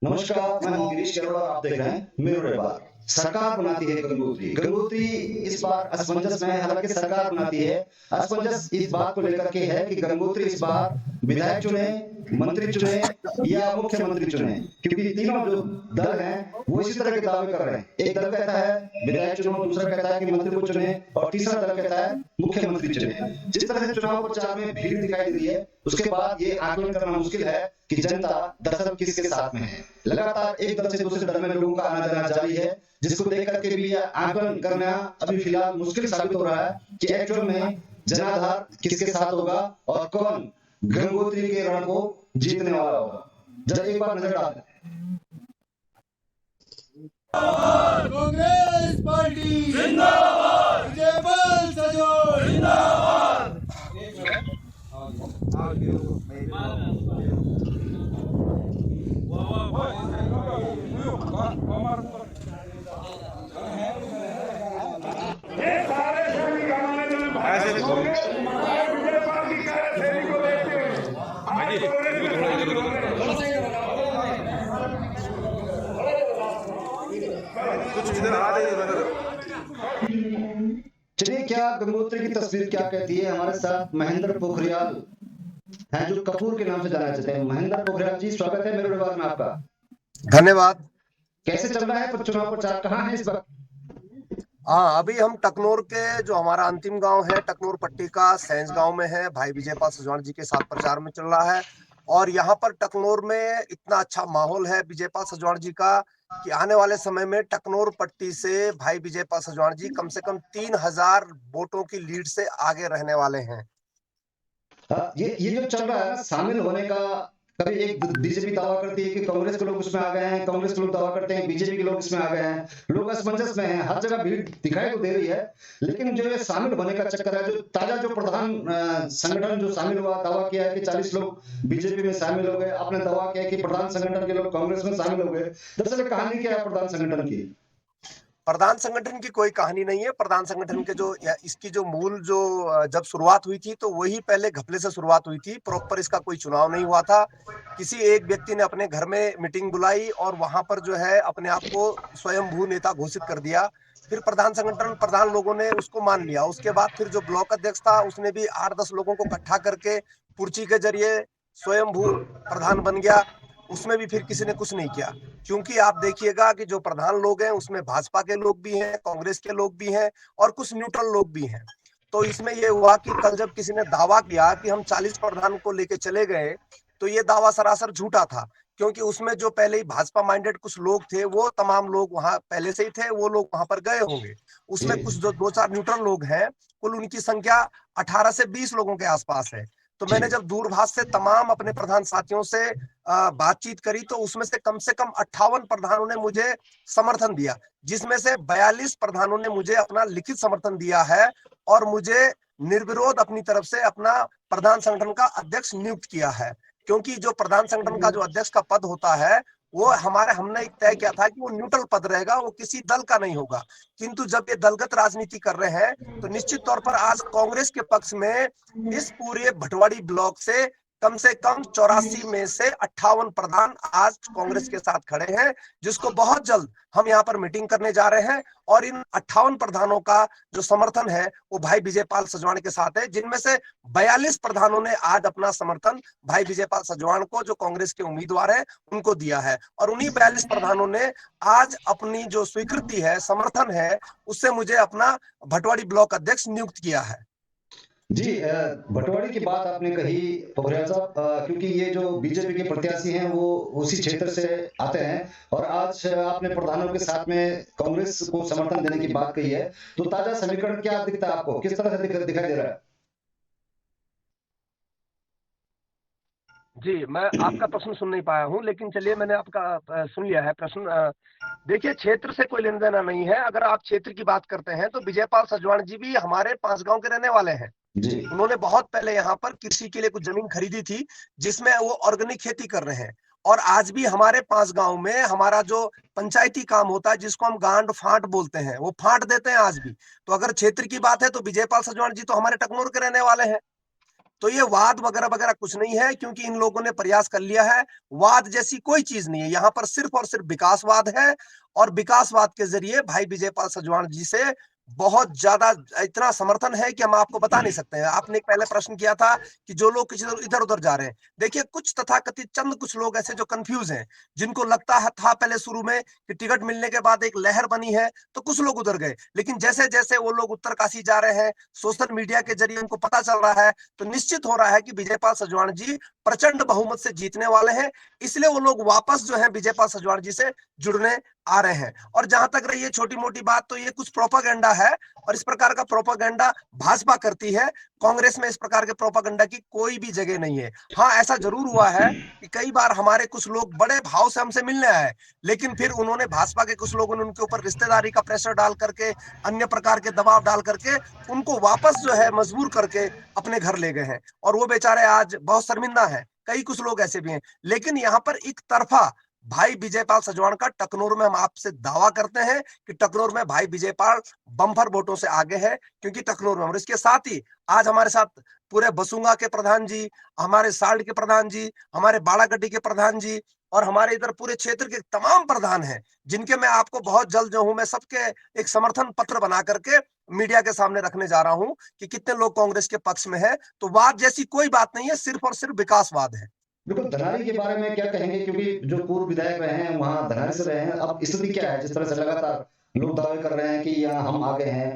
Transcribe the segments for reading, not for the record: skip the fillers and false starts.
नमस्कार, मैं हूं गिरीश केरल और आप देख रहे हैं मेरू बार। सरकार बनाती है गंगोत्री। गंगोत्री इस बार असमंजस में है, हालांकि सरकार बनाती है। असमंजस इस बात को लेकर के है कि गंगोत्री इस बार विधायक चुने, मंत्री चुने या मुख्यमंत्री चुने, क्योंकि तीनों जो दल हैं वो इसी तरह के दावे कर रहे हैं। एक दल कहता है विधायक चुनो, दूसरा कहता है कि मंत्री को चुने और तीसरा दल कहता है मुख्यमंत्री चुने। जिस तरह से चुनाव प्रचार में भीड़ दिखाई दे रही है, उसके बाद ये आकलन करना मुश्किल है कि जनता दरअसल किसके साथ में है। लगातार एक दल से दूसरे दल में लोगों का आना जाना जारी है, जिसको देख करके भी यह आकलन करना अभी फिलहाल मुश्किल साबित हो रहा है कि एक्चुअल में जनाधार किसके साथ होगा और कौन गंगोत्री के रण को जीतने वाला होगा। जरा एक बार नजर डालते हैं। कांग्रेस पार्टी जिंदाबाद, विजयपाल सजोड़ जिंदाबाद। चलिए, क्या गंगोत्री की तस्वीर क्या कहती है। हमारे साथ महेंद्र पोखरियाल हैं, जो कपूर के नाम से जाना जाते हैं। महेंद्र पोखरियाल जी, स्वागत है मेरे परिवार में आपका। धन्यवाद। कैसे चल रहा है चुनाव प्रचार, कहाँ है इस वक्त? हाँ, अभी हम टकनौर के जो हमारा अंतिम गांव है, टकनौर पट्टी का सैंज गांव में है। भाई विजयपाल सजवाण जी के साथ प्रचार में चल रहा है और यहाँ पर टकनौर में इतना अच्छा माहौल है विजयपाल सजवाण जी का कि आने वाले समय में टकनौर पट्टी से भाई विजयपाल सजवाण जी कम से कम 3000 वोटों की लीड से आगे रहने वाले हैं। ये जो चल रहा है शामिल होने का, कभी एक बीजेपी दावा करती है कि कांग्रेस के लोग उसमें आ गए हैं, कांग्रेस के लोग दावा करते हैं बीजेपी के लोग इसमें आ गए हैं। लोग असमंजस में हैं, हर जगह भीड़ दिखाई तो दे रही है, लेकिन जो ये शामिल होने का चक्कर है, जो ताजा जो प्रधान संगठन जो शामिल हुआ, दावा किया है कि 40 लोग बीजेपी में शामिल हो गए। आपने दावा किया कि प्रधान संगठन के लोग कांग्रेस में शामिल हो गए। दरअसल कहानी क्या है प्रधान संगठन की? प्रधान संगठन की कोई कहानी नहीं है। प्रधान संगठन के जो इसकी जो मूल जो जब शुरुआत हुई थी तो वही पहले घपले से शुरुआत हुई थी। प्रॉपर इसका कोई चुनाव नहीं हुआ था। किसी एक व्यक्ति ने अपने घर में मीटिंग बुलाई और वहां पर जो है अपने आप को स्वयंभू नेता घोषित कर दिया। फिर प्रधान संगठन प्रधान लोगों ने उसको मान लिया। उसके बाद फिर जो ब्लॉक अध्यक्ष था उसने भी 8-10 लोगों को इकट्ठा करके पुर्ची के जरिए स्वयंभू प्रधान बन गया। उसमें भी फिर किसी ने कुछ नहीं किया, क्योंकि आप देखिएगा कि जो प्रधान लोग हैं उसमें भाजपा के लोग भी हैं, कांग्रेस के लोग भी हैं और कुछ न्यूट्रल लोग भी हैं। तो इसमें यह हुआ कि कल जब किसी ने दावा किया कि हम 40 प्रधान को लेके चले गए, तो ये दावा सरासर झूठा था, क्योंकि उसमें जो पहले ही भाजपा माइंडेड कुछ लोग थे वो तमाम लोग वहां पहले से ही थे, वो लोग वहां पर गए होंगे। उसमें कुछ जो 2-4 न्यूट्रल लोग हैं, कुल उनकी संख्या 18 से 20 लोगों के आसपास है। तो मैंने जब दूरभाष से तमाम अपने प्रधान साथियों से बातचीत करी तो उसमें से कम 58 प्रधानों ने मुझे समर्थन दिया, जिसमें से 42 प्रधानों ने मुझे अपना लिखित समर्थन दिया है और मुझे निर्विरोध अपनी तरफ से अपना प्रधान संगठन का अध्यक्ष नियुक्त किया है। क्योंकि जो प्रधान संगठन का जो अध्यक्ष का पद होता है वो हमने एक तय किया था कि वो न्यूट्रल पद रहेगा, वो किसी दल का नहीं होगा। किंतु जब ये दलगत राजनीति कर रहे हैं तो निश्चित तौर पर आज कांग्रेस के पक्ष में इस पूरे भटवाड़ी ब्लॉक से कम 84 में से 58 प्रधान आज कांग्रेस के साथ खड़े हैं, जिसको बहुत जल्द हम यहाँ पर मीटिंग करने जा रहे हैं। और इन 58 प्रधानों का जो समर्थन है वो भाई विजयपाल सजवाण के साथ है, जिनमें से 42 प्रधानों ने आज अपना समर्थन भाई विजयपाल सजवाण को, जो कांग्रेस के उम्मीदवार है, उनको दिया है। और उन्हीं 42 प्रधानों ने आज अपनी जो स्वीकृति है, समर्थन है, उससे मुझे अपना भटवाड़ी ब्लॉक अध्यक्ष नियुक्त किया है। जी, भटवाड़ी की बात आपने कही पोखरियाल साहब, क्योंकि ये जो बीजेपी के प्रत्याशी हैं वो उसी क्षेत्र से आते हैं और आज आपने प्रधानों के साथ में कांग्रेस को समर्थन देने की बात कही है, तो ताजा समीकरण क्या दिखता है आपको, किस तरह से दिखाई दे रहा है? जी, मैं आपका प्रश्न सुन नहीं पाया हूं, लेकिन चलिए मैंने आपका सुन लिया है प्रश्न। देखिए, क्षेत्र से कोई लेना देना नहीं है। अगर आप क्षेत्र की बात करते हैं तो विजयपाल सजवाण जी भी हमारे 5 गांव के रहने वाले हैं। उन्होंने बहुत पहले यहाँ पर कृषि के लिए कुछ जमीन खरीदी थी, जिसमें वो ऑर्गेनिक खेती कर रहे हैं। और आज भी हमारे 5 गांव में हमारा जो पंचायती काम होता है, जिसको हम गांड फांट बोलते हैं, वो फांट देते हैं आज भी। तो अगर क्षेत्र की बात है तो विजयपाल सजवाण जी तो हमारे टकनौर के रहने वाले हैं। तो ये वाद वगैरह वगैरह कुछ नहीं है, क्योंकि इन लोगों ने प्रयास कर लिया है। वाद जैसी कोई चीज नहीं है, यहाँ पर सिर्फ और सिर्फ विकासवाद है। और विकासवाद के जरिए भाई विजयपाल सजवाण जी से बहुत ज्यादा इतना समर्थन है कि हम आपको बता नहीं सकते हैं। आपने एक पहले प्रश्न किया था कि जो लोग किसी इधर उधर जा रहे हैं, देखिए कुछ तथाकथित चंद कुछ लोग ऐसे जो कंफ्यूज हैं, जिनको लगता है था पहले शुरू में कि टिकट मिलने के बाद एक लहर बनी है, तो कुछ लोग उधर गए। लेकिन जैसे जैसे वो लोग उत्तरकाशी जा रहे हैं, सोशल मीडिया के जरिए उनको पता चल रहा है, तो निश्चित हो रहा है कि विजयपाल सजवाण जी प्रचंड बहुमत से जीतने वाले हैं। इसलिए वो लोग वापस जो है विजयपाल सजवाण जी से जुड़ने आ रहे हैं। और जहां तक रही है छोटी मोटी बात, तो ये कुछ प्रोपागेंडा है, और इस प्रकार का प्रोपागेंडा भाजपा करती है। कांग्रेस में इस प्रकार के प्रोपागेंडा की कोई भी जगह नहीं है। हाँ, ऐसा जरूर हुआ है कि कई बार हमारे कुछ लोग बड़े भाव से हमसे मिलने आए, लेकिन फिर उन्होंने भाजपा के कुछ लोगों ने उनके ऊपर रिश्तेदारी का प्रेशर डाल करके, अन्य प्रकार के दबाव डाल करके उनको वापस जो है मजबूर करके अपने घर ले गए हैं, और वो बेचारे आज बहुत शर्मिंदा हैं। कई कुछ लोग ऐसे भी हैं। लेकिन यहाँ पर एक तरफा भाई विजयपाल सजवाण का टकनूर में हम आपसे दावा करते हैं कि टकनूर में भाई विजयपाल बम्पर वोटों से आगे है, क्योंकि टकनूर में, और इसके साथ ही आज हमारे साथ पूरे बसुंगा के प्रधान जी, हमारे साल्ट के प्रधान जी, हमारे बाड़ागड्डी के प्रधान जी, और हमारे इधर पूरे क्षेत्र के तमाम प्रधान हैं, जिनके मैं आपको बहुत जल्द जो हूं मैं सबके एक समर्थन पत्र बना करके मीडिया के सामने रखने जा रहा हूं कि कितने लोग कांग्रेस के पक्ष में है। तो वाद जैसी कोई बात नहीं है, सिर्फ और सिर्फ विकासवाद है। बिल्कुल, धनारी के बारे में क्या कहेंगे? क्योंकि जो पूर्व विधायक रहे हैं वहां धनारी से रहे हैं, अब स्थिति क्या है जिस तरह से लगातार लोग दावे कर रहे हैं कि यहाँ हम आगे हैं?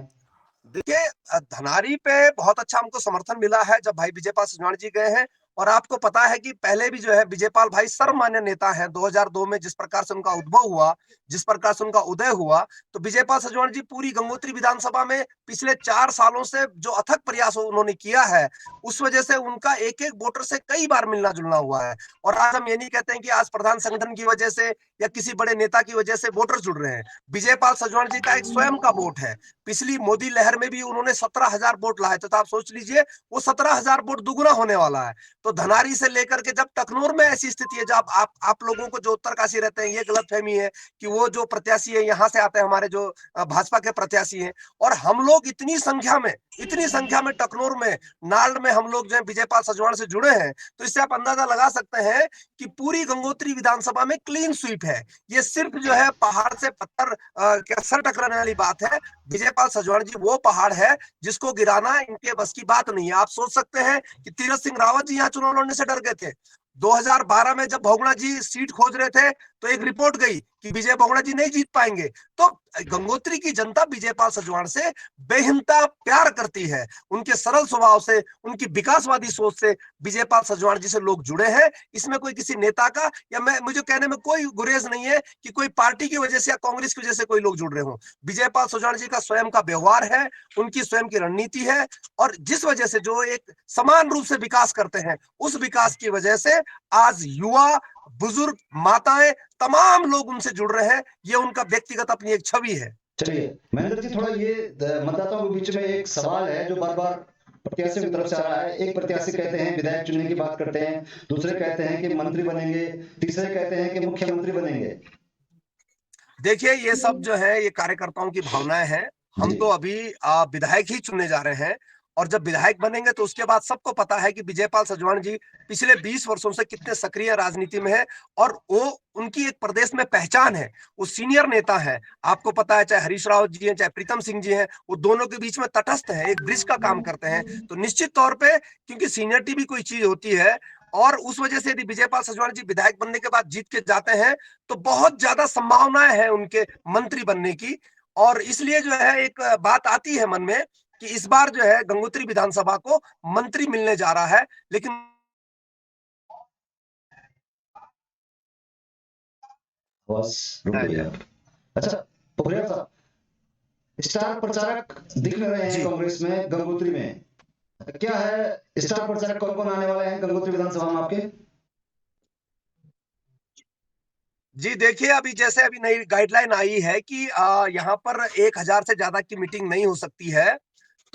देखिए, धनारी पे बहुत अच्छा हमको समर्थन मिला है जब भाई विजयपाल सजवाण जी गए हैं। और आपको पता है कि पहले भी जो है विजयपाल भाई सर्वमान्य नेता हैं। 2002 में जिस प्रकार से उनका उद्भव हुआ, जिस प्रकार से उनका उदय हुआ, तो विजयपाल सजवाण जी पूरी गंगोत्री विधानसभा में पिछले 4 सालों से जो अथक प्रयास उन्होंने किया है, उस वजह से उनका एक एक वोटर से कई बार मिलना जुलना हुआ है। और आज हम ये नहीं कहते हैं कि आज प्रधान संगठन की वजह से या किसी बड़े नेता की वजह से वोटर जुड़ रहे हैं। विजयपाल सजवाण जी का एक स्वयं का वोट है। पिछली मोदी लहर में भी उन्होंने 17,000 वोट लाए थे, तो आप सोच लीजिए वो 17,000 वोट दुगुना होने वाला है। तो धनारी से लेकर के जब टकनूर में ऐसी स्थिति है, जब आप लोगों को जो उत्तरकाशी रहते हैं ये गलतफहमी है कि वो जो प्रत्याशी है यहाँ से आते हैं, हमारे जो भाजपा के प्रत्याशी हैं, और हम लोग इतनी संख्या में टकनूर में, नाल्ड में हम लोग जो है विजयपाल सजवाण से जुड़े हैं, तो इससे आप अंदाजा लगा सकते हैं कि पूरी गंगोत्री विधानसभा में क्लीन स्वीप है। ये सिर्फ जो है पहाड़ से पत्थर के सर टकराने वाली बात है। विजयपाल सजवाण जी वो पहाड़ है जिसको गिराना इनके बस की बात नहीं है। आप सोच सकते हैं कि तीरथ सिंह रावत जी यहाँ चुनाव लड़ने से डर गए थे। 2012 में जब बहुगुणा जी सीट खोज रहे थे, तो एक रिपोर्ट गई कि विजय बहुगुणा जी नहीं जीत पाएंगे। तो गंगोत्री की जनता विजयपाल सजवाण से बेहिंता प्यार करती है। उनके सरल स्वभाव से, उनकी विकासवादी सोच से विजयपाल सजवाण जी से लोग जुड़े हैं। इसमें कोई किसी नेता का या मुझे कहने में कोई गुरेज नहीं है कि कोई पार्टी की वजह से या कांग्रेस की वजह से कोई लोग जुड़ रहे हो। विजयपाल सजवाण जी का स्वयं का व्यवहार है, उनकी स्वयं की रणनीति है, और जिस वजह से जो एक समान रूप से विकास करते हैं, उस विकास की वजह से आज युवा, बुजुर्ग, माताएं, तमाम लोग उनसे जुड़ रहे हैं। ये उनका व्यक्तिगत अपनी एक छवि है। चलिए महेंद्र जी, थोड़ा ये मतदाताओं के बीच में एक सवाल है जो बार बार प्रत्याशियों की तरफ से आ रहा है। एक प्रत्याशी कहते हैं विधायक चुनने की बात करते हैं, दूसरे कहते हैं कि मंत्री बनेंगे, तीसरे कहते हैं कि मुख्यमंत्री बनेंगे। देखिए, ये सब जो है ये कार्यकर्ताओं की भावनाएं हैं। हम जी। तो अभी विधायक ही चुनने जा रहे हैं, और जब विधायक बनेंगे तो उसके बाद सबको पता है कि विजयपाल सजवाण जी पिछले 20 वर्षों से कितने सक्रिय राजनीति में है, और वो उनकी एक प्रदेश में पहचान है। वो सीनियर नेता है। आपको पता है, चाहे हरीश रावत जी हैं, चाहे प्रीतम सिंह जी हैं, वो दोनों के बीच में तटस्थ है, एक ब्रिज का काम करते हैं। तो निश्चित तौर पे, क्योंकि सीनियरिटी भी कोई चीज होती है, और उस वजह से यदि विजयपाल सजवाण जी विधायक बनने के बाद जीत के जाते हैं, तो बहुत ज्यादा संभावनाएं हैं उनके मंत्री बनने की। और इसलिए जो है एक बात आती है मन में कि इस बार जो है गंगोत्री विधानसभा को मंत्री मिलने जा रहा है। लेकिन बस रुक गई आप। अच्छा, पोखरियाल साहब, स्टार प्रचारक दिख नहीं रहे हैं जी कांग्रेस में गंगोत्री में। क्या है, स्टार प्रचारक कौन कौन आने वाले हैं गंगोत्री विधानसभा में आपके? जी, देखिए, अभी नई गाइडलाइन आई है कि यहाँ पर 1,000 से ज्यादा की मीटिंग नहीं हो सकती है।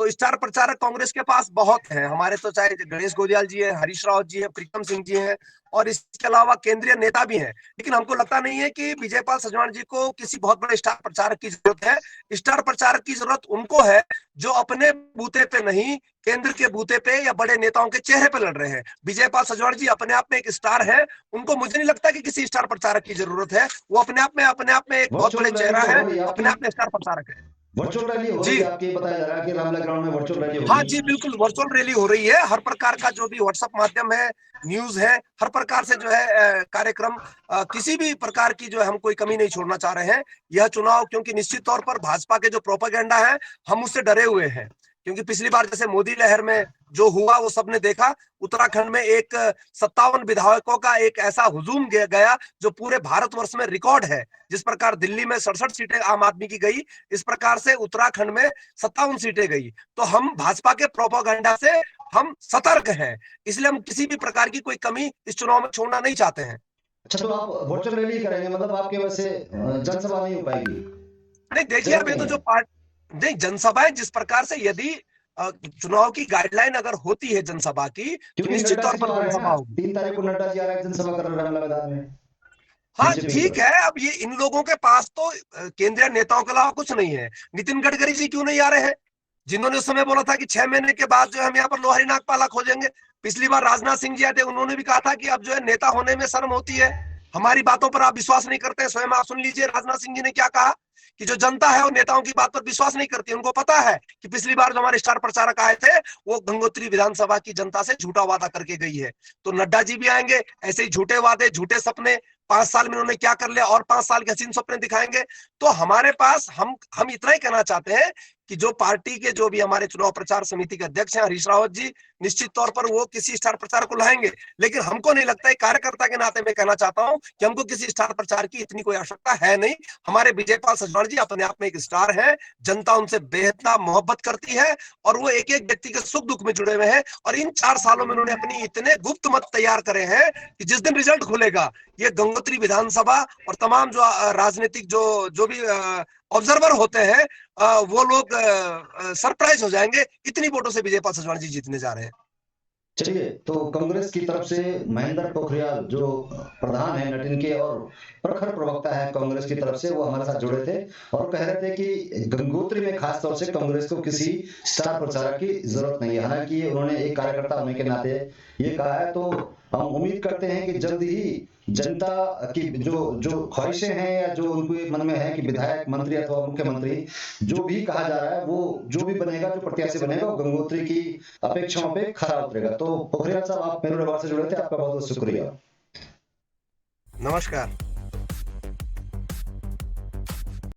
तो स्टार प्रचारक कांग्रेस के पास बहुत हैं। हमारे तो चाहे गणेश गोदियाल जी है, हरीश रावत जी है, प्रीतम सिंह जी हैं, और इसके अलावा केंद्रीय नेता भी हैं। लेकिन हमको लगता नहीं है कि विजयपाल सजवाण जी को किसी बहुत बड़े स्टार प्रचारक की जरूरत है। स्टार प्रचारक की जरूरत उनको है जो अपने बूते पे नहीं, केंद्र के बूते पे या बड़े नेताओं के चेहरे पे लड़ रहे हैं। विजयपाल सजवाण जी अपने आप में एक स्टार है, उनको मुझे नहीं लगता कि किसी स्टार प्रचारक की जरूरत है। वो अपने आप में एक बहुत बड़े वर्चुअल रैली चेहरा तो है, हो रही है अपने आपकी, आप में स्टार प्रचारक है। वर्चुअल रैली हो रही जी है आपकी, बताया जा रहा है कि रामला ग्राउंड में वर्चुअल रैली हाँ होगी। जी, बिल्कुल वर्चुअल रैली हो रही है। हर प्रकार का जो भी व्हाट्सएप माध्यम है, न्यूज है, हर प्रकार से जो है कार्यक्रम, किसी भी प्रकार की जो है हम कोई कमी नहीं छोड़ना चाह रहे हैं। यह चुनाव, क्योंकि निश्चित तौर पर भाजपा के जो प्रोपेगेंडा है, हम उससे डरे हुए हैं। क्योंकि पिछली बार जैसे मोदी लहर में जो हुआ वो सबने देखा। उत्तराखंड में एक 57 विधायकों का एक ऐसा हुजूम गया जो पूरे भारतवर्ष में रिकॉर्ड है। जिस प्रकार दिल्ली में 67 सीटें आम आदमी की गई, इस प्रकार से उत्तराखंड में 57 सीटें गई। तो हम भाजपा के प्रोपेगेंडा से हम सतर्क हैं, इसलिए हम किसी भी प्रकार की कोई कमी इस चुनाव में छोड़ना नहीं चाहते हैं। अच्छा, तो आप वर्चुअल रैली करेंगे, मतलब आपके वैसे जनसभा नहीं हो पाएगी, नहीं देखिए, जगह अभी नहीं तो है? जो नहीं, जनसभाएं जिस प्रकार से, यदि चुनाव की गाइडलाइन अगर होती है जनसभा की, तो क्योंकि निश्चित नड्डा तौर जी पर तो आ रहे हैं जनसभा ना, होगी। 3 तारीख को नड्डा जी आ रहे हैं, जनसभा कर रहे हैं रामला मैदान में, हाँ बीजेपी के ठीक तरफ। है, अब ये इन लोगों के पास तो केंद्रीय नेताओं के अलावा कुछ नहीं है। नितिन गडकरी जी क्यों नहीं आ रहे हैं, जिन्होंने उस समय बोला था कि 6 महीने के बाद जो है हम यहाँ पर लोहारी नागपाला खोजेंगे। पिछली बार राजनाथ सिंह जी आए थे, उन्होंने भी कहा था कि अब जो है नेता होने में शर्म होती है, हमारी बातों पर आप विश्वास नहीं करते। स्वयं आप सुन लीजिए राजनाथ सिंह जी ने क्या कहा, कि जो जनता है वो नेताओं की बात पर विश्वास नहीं करती। उनको पता है कि पिछली बार जो हमारे स्टार प्रचारक आए थे, वो गंगोत्री विधानसभा की जनता से झूठा वादा करके गई है। तो नड्डा जी भी आएंगे, ऐसे ही झूठे वादे, झूठे सपने, 5 साल में उन्होंने क्या कर लिया और 5 साल के हसीन सपने दिखाएंगे। तो हमारे पास हम इतना ही कहना चाहते हैं कि जो पार्टी के जो भी हमारे चुनाव प्रचार समिति के अध्यक्ष हैं हरीश रावत जी, निश्चित तौर पर वो किसी स्टार प्रचार को लाएंगे। लेकिन हमको नहीं लगता है, कार्यकर्ता के नाते मैं कहना चाहता हूं कि हमको किसी स्टार प्रचार की इतनी कोई आवश्यकता है नहीं। हमारे विजयपाल सजवाण जी अपने आप में एक स्टार है, जनता उनसे बेहद मोहब्बत करती है, और वो एक एक व्यक्ति के सुख दुख में जुड़े हुए हैं। और इन 4 सालों में उन्होंने अपनी इतने गुप्त मत तैयार करे हैं कि जिस दिन रिजल्ट खुलेगा, ये गंगोत्री विधानसभा और तमाम जो राजनीतिक जो भी ऑब्जर्वर होते हैं, वो लोग सरप्राइज हो जाएंगे, इतनी वोटों से विजयपाल सजवाण जी जीतने जा रहे हैं। चलिए, तो कांग्रेस की तरफ से महेंद्र पोखरियाल जो प्रधान है नटिन के और प्रखर प्रवक्ता है कांग्रेस की तरफ से, वो हमारे साथ जुड़े थे और कह रहे थे कि गंगोत्री में खास तौर से कांग्रेस को किसी स्टार प्रचारक की जरूरत नहीं है। हालांकि उन्होंने एक कार्यकर्ता होने के नाते ये कहा है, तो हम उम्मीद करते हैं कि जल्द ही जनता की जो जो ख्वाहिशें हैं या जो उनके मन में है कि विधायक, मंत्री अथवा मुख्यमंत्री जो भी कहा जा रहा है, वो जो भी बनेगा, जो प्रत्याशी बनेगा, वो गंगोत्री की अपेक्षाओं पे खरा उतरेगा। तो पोखरियाल साहब, आप मेरू रबार से जुड़े थे, आपका बहुत बहुत शुक्रिया। नमस्कार।